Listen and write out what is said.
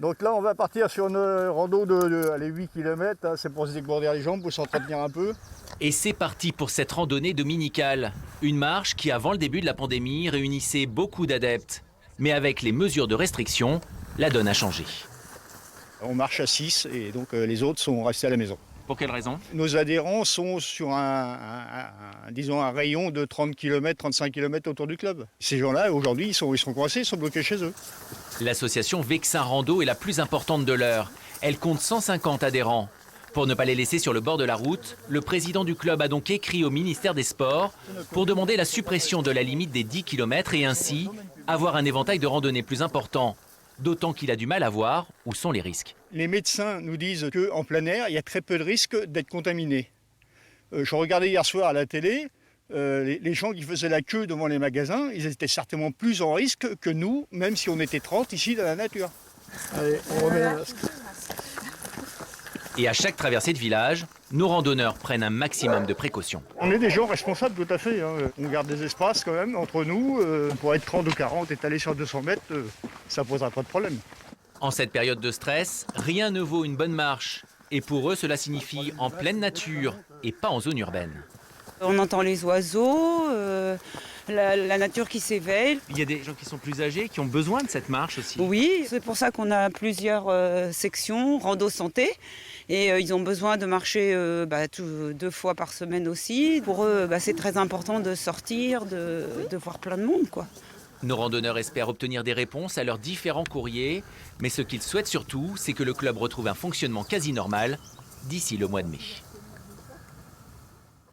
Donc là, on va partir sur une rando de 8 km. Hein, c'est pour se dégourdir les jambes, pour s'entretenir un peu. Et c'est parti pour cette randonnée dominicale. Une marche qui, avant le début de la pandémie, réunissait beaucoup d'adeptes. Mais avec les mesures de restriction, la donne a changé. On marche à 6 et donc les autres sont restés à la maison. Pour quelle raison? Nos adhérents sont sur disons un rayon de 30 km, 35 km autour du club. Ces gens-là, aujourd'hui, ils sont coincés, ils sont bloqués chez eux. L'association Vexin Rando est la plus importante de l'heure. Elle compte 150 adhérents. Pour ne pas les laisser sur le bord de la route, le président du club a donc écrit au ministère des Sports pour demander la suppression de la limite des 10 km et ainsi avoir un éventail de randonnées plus important. D'autant qu'il a du mal à voir où sont les risques. Les médecins nous disent qu'en plein air, il y a très peu de risques d'être contaminé. Je regardais hier soir à la télé, les gens qui faisaient la queue devant les magasins, ils étaient certainement plus en risque que nous, même si on était 30 ici dans la nature. Allez, on remet le masque. Et à chaque traversée de village, nos randonneurs prennent un maximum de précautions. On est des gens responsables tout à fait. Hein. On garde des espaces quand même entre nous. Pour être 30 ou 40 étalés sur 200 mètres, ça ne posera pas de problème. En cette période de stress, rien ne vaut une bonne marche. Et pour eux, cela signifie en pleine nature et pas en zone urbaine. On entend les oiseaux, la nature qui s'éveille. Il y a des gens qui sont plus âgés, qui ont besoin de cette marche aussi. Oui, c'est pour ça qu'on a plusieurs sections, rando santé. Et ils ont besoin de marcher 2 fois par semaine aussi. Pour eux, c'est très important de sortir, de voir plein de monde, quoi. Nos randonneurs espèrent obtenir des réponses à leurs différents courriers. Mais ce qu'ils souhaitent surtout, c'est que le club retrouve un fonctionnement quasi normal d'ici le mois de mai.